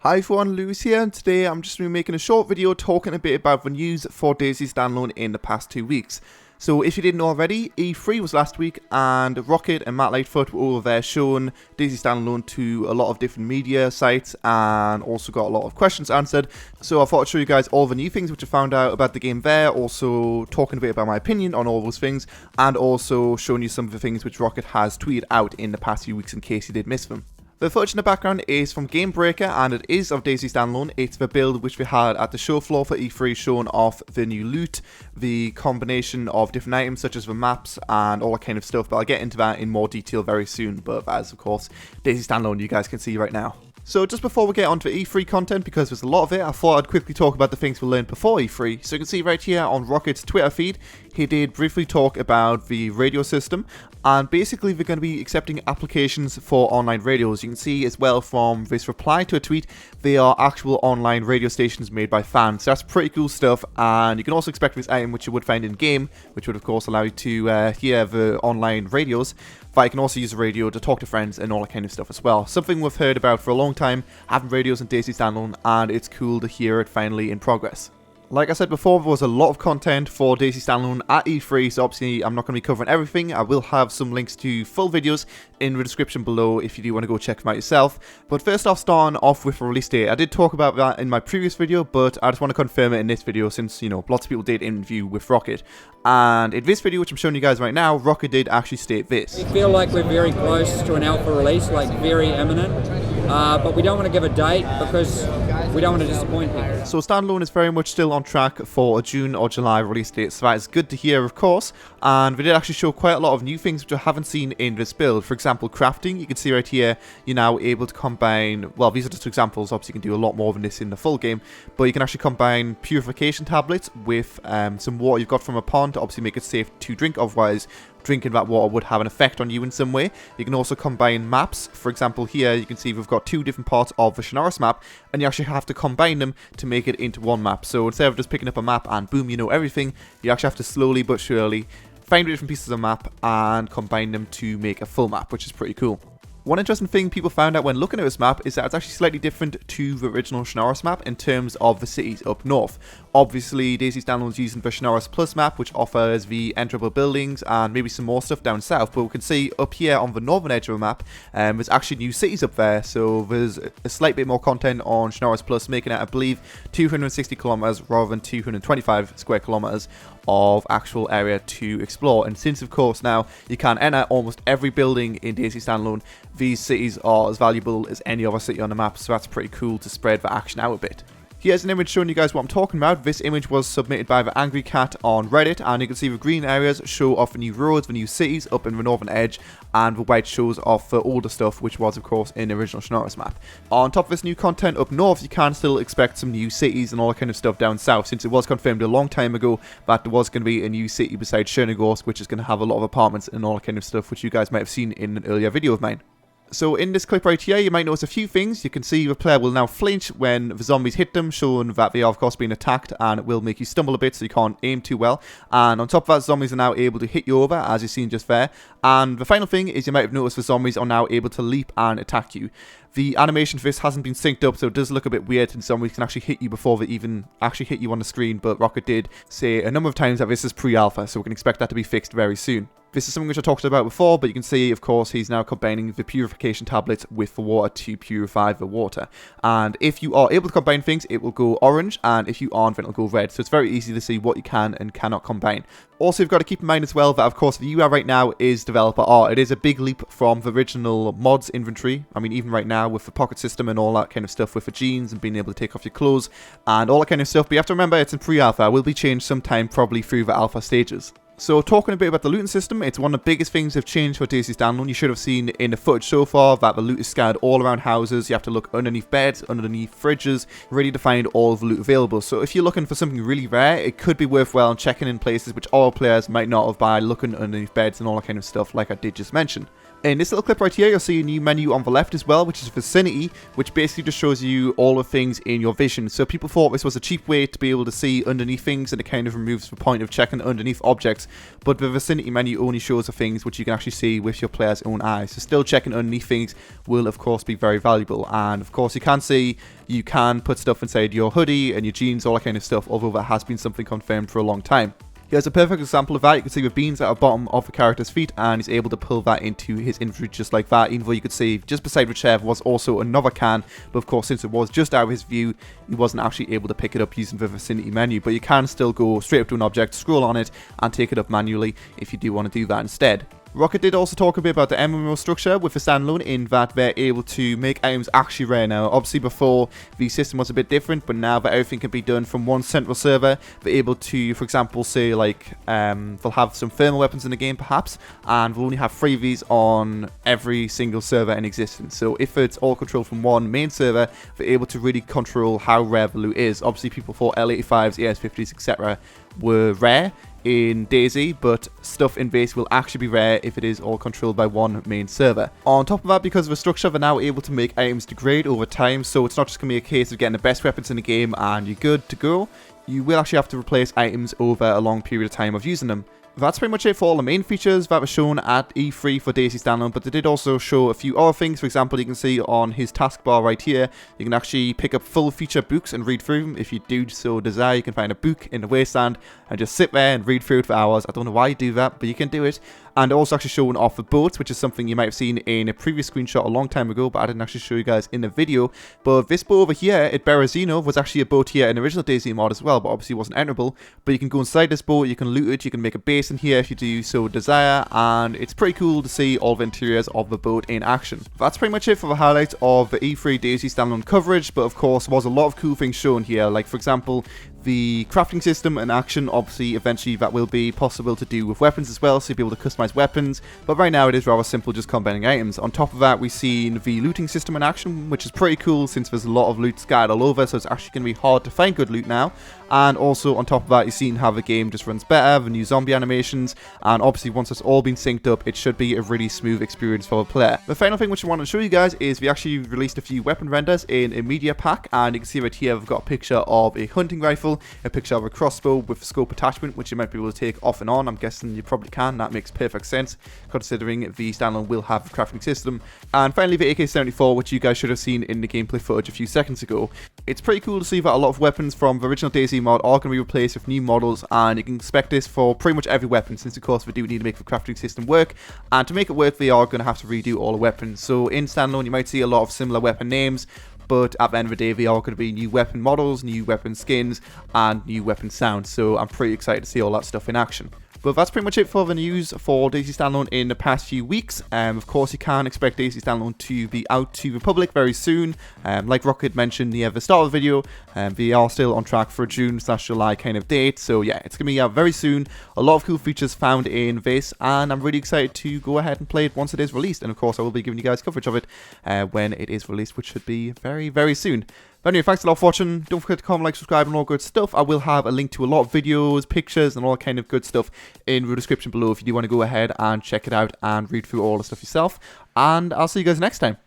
Hi everyone, Lewis here, and today I'm just going to be making a short video talking a bit about the news for DayZ Standalone in the past 2 weeks. So if you didn't know already, E3 was last week and Rocket and Matt Lightfoot were over there showing DayZ Standalone to a lot of different media sites and also got a lot of questions answered. So I thought I'd show you guys all the new things which I found out about the game there, also talking a bit about my opinion on all those things, and also showing you some of the things which Rocket has tweeted out in the past few weeks in case you did miss them. The footage in the background is from Game Breaker and it is of DayZ Standalone. It's the build which we had at the show floor for E3 showing off the new loot, the combination of different items such as the maps and all that kind of stuff, but I'll get into that in more detail very soon, but that is of course DayZ Standalone you guys can see right now. So just before we get on to E3 content, because there's a lot of it, I thought I'd quickly talk about the things we learned before E3. So you can see right here on Rocket's Twitter feed, he did briefly talk about the radio system, and basically they're going to be accepting applications for online radios. You can see as well from this reply to a tweet, they are actual online radio stations made by fans. So that's pretty cool stuff, and you can also expect this item which you would find in game, which would of course allow you to hear the online radios. But you can also use the radio to talk to friends and all that kind of stuff as well. Something we've heard about for a long time, having radios in DayZ Standalone, and it's cool to hear it finally in progress. Like I said before, there was a lot of content for DayZ Standalone at E3, so obviously I'm not going to be covering everything. I will have some links to full videos in the description below if you do want to go check them out yourself. But first off, starting off with the release date. I did talk about that in my previous video, but I just want to confirm it in this video since, you know, lots of people did interview with Rocket. And in this video, which I'm showing you guys right now, Rocket did actually state this. We feel like we're very close to an alpha release, like very imminent, but we don't want to give a date because we don't want to disappoint people. So Standalone is very much still on track for a June or July release date, so that is good to hear of course. And we did actually show quite a lot of new things which I haven't seen in this build. For example, crafting. You can see right here, you're now able to combine, well, these are just examples, obviously you can do a lot more than this in the full game, but you can actually combine purification tablets with some water you've got from a pond to obviously make it safe to drink, otherwise drinking that water would have an effect on you in some way. You can also combine maps. For example, here you can see we've got two different parts of the Chernarus map, and you actually have to combine them to make it into one map. So instead of just picking up a map and boom, you know everything, you actually have to slowly but surely find different pieces of map and combine them to make a full map, which is pretty cool. One interesting thing people found out when looking at this map is that it's actually slightly different to the original Chernarus map in terms of the cities up north. Obviously, DayZ Standalone is using the Chernarus Plus map, which offers the enterable buildings and maybe some more stuff down south, but we can see up here on the northern edge of the map, there's actually new cities up there, so there's a slight bit more content on Chernarus Plus, making it, I believe, 260 kilometers rather than 225 square kilometers of actual area to explore. And since of course now you can enter almost every building in DayZ Standalone, these cities are as valuable as any other city on the map, so that's pretty cool to spread the action out a bit. Here's an image showing you guys what I'm talking about. This image was submitted by the Angry Cat on Reddit, and you can see the green areas show off the new roads, the new cities up in the northern edge, and the white shows off the older stuff, which was of course in the original Chernarus map. On top of this new content up north, you can still expect some new cities and all that kind of stuff down south, since it was confirmed a long time ago that there was going to be a new city besides Chernarus, which is going to have a lot of apartments and all that kind of stuff, which you guys might have seen in an earlier video of mine. So in this clip right here, you might notice a few things. You can see the player will now flinch when the zombies hit them, showing that they are of course being attacked, and it will make you stumble a bit so you can't aim too well. And on top of that, zombies are now able to hit you over, as you've seen just there. And the final thing is you might have noticed the zombies are now able to leap and attack you. The animation for this hasn't been synced up, so it does look a bit weird, and zombies can actually hit you before they even actually hit you on the screen, but Rocket did say a number of times that this is pre-alpha, so we can expect that to be fixed very soon. This is something which I talked about before, but you can see, of course, he's now combining the purification tablets with the water to purify the water. And if you are able to combine things, it will go orange, and if you aren't, then it'll go red. So it's very easy to see what you can and cannot combine. Also, you've got to keep in mind as well that, of course, the UI right now is developer art. It is a big leap from the original mods inventory. I mean, even right now with the pocket system and all that kind of stuff with the jeans and being able to take off your clothes and all that kind of stuff. But you have to remember it's in pre-alpha. It will be changed sometime, probably through the alpha stages. So talking a bit about the looting system, it's one of the biggest things they've changed for DayZ Standalone. You should have seen in the footage so far that the loot is scattered all around houses. You have to look underneath beds, underneath fridges, ready to find all of the loot available. So if you're looking for something really rare, it could be worthwhile checking in places which all players might not have by looking underneath beds and all that kind of stuff like I did just mention. In this little clip right here, you'll see a new menu on the left as well, which is Vicinity, which basically just shows you all the things in your vision. So people thought this was a cheap way to be able to see underneath things, and it kind of removes the point of checking underneath objects. But the Vicinity menu only shows the things which you can actually see with your player's own eyes. So still checking underneath things will of course be very valuable. And of course you can see you can put stuff inside your hoodie and your jeans, all that kind of stuff, although that has been something confirmed for a long time. Here's a perfect example of that. You can see the beans at the bottom of the character's feet, and he's able to pull that into his inventory just like that, even though you could see just beside the chair was also another can, but of course since it was just out of his view, he wasn't actually able to pick it up using the Vicinity menu. But you can still go straight up to an object, scroll on it, and take it up manually if you do want to do that instead. Rocket did also talk a bit about the MMO structure with the Standalone, in that they're able to make items actually rare now. Obviously before, the system was a bit different, but now that everything can be done from one central server, they're able to, for example, say like they'll have some thermal weapons in the game perhaps, and they'll only have 3 of these on every single server in existence. So if it's all controlled from one main server, they're able to really control how rare the loot is. Obviously people thought L85s, AS50s, etc. were rare in DayZ, but stuff in base will actually be rare if it is all controlled by one main server. On top of that, because of the structure, they're now able to make items degrade over time, so it's not just going to be a case of getting the best weapons in the game and you're good to go. You will actually have to replace items over a long period of time of using them. That's pretty much it for all the main features that were shown at E3 for DayZ Standalone, but they did also show a few other things. For example, you can see on his taskbar right here, you can actually pick up full feature books and read through them. If you do so desire, you can find a book in the wasteland and just sit there and read through it for hours. I don't know why you do that, but you can do it. And also actually showing off the boats, which is something you might have seen in a previous screenshot a long time ago, but I didn't actually show you guys in the video. But this boat over here at Berezino was actually a boat here in the original DayZ mod as well, but obviously it wasn't enterable. But you can go inside this boat, you can loot it, you can make a base in here if you do so desire, and it's pretty cool to see all the interiors of the boat in action. That's pretty much it for the highlights of the E3 DayZ Standalone coverage, but of course there was a lot of cool things shown here, like for example the crafting system in action. Obviously eventually that will be possible to do with weapons as well, so you'll be able to customize weapons, but right now it is rather simple, just combining items. On top of that, we've seen the looting system in action, which is pretty cool since there's a lot of loot scattered all over, so it's actually going to be hard to find good loot now. And also on top of that, you've seen how the game just runs better, the new zombie animations, and obviously once it's all been synced up, it should be a really smooth experience for the player. The final thing which I want to show you guys is we actually released a few weapon renders in a media pack, and you can see right here we've got a picture of a hunting rifle, a picture of a crossbow with a scope attachment, which you might be able to take off and on. I'm guessing you probably can. That makes perfect sense considering the Standalone will have a crafting system. And finally the AK-74, which you guys should have seen in the gameplay footage a few seconds ago. It's pretty cool to see that a lot of weapons from the original DayZ mod are going to be replaced with new models, and you can expect this for pretty much every weapon, since of course we do need to make the crafting system work, and to make it work they are going to have to redo all the weapons. So in Standalone you might see a lot of similar weapon names, but at the end of the day they are going to be new weapon models, new weapon skins, and new weapon sounds, so I'm pretty excited to see all that stuff in action. But that's pretty much it for the news for DayZ Standalone in the past few weeks. Of course, you can expect DayZ Standalone to be out to the public very soon. Like Rocket mentioned near the start of the video, they are still on track for a June/July kind of date. So yeah, it's going to be out very soon. A lot of cool features found in this, and I'm really excited to go ahead and play it once it is released. And of course, I will be giving you guys coverage of it when it is released, which should be very, very soon. But anyway, thanks a lot for watching. Don't forget to comment, like, subscribe, and all good stuff. I will have a link to a lot of videos, pictures, and all kind of good stuff in the description below if you do want to go ahead and check it out and read through all the stuff yourself. And I'll see you guys next time.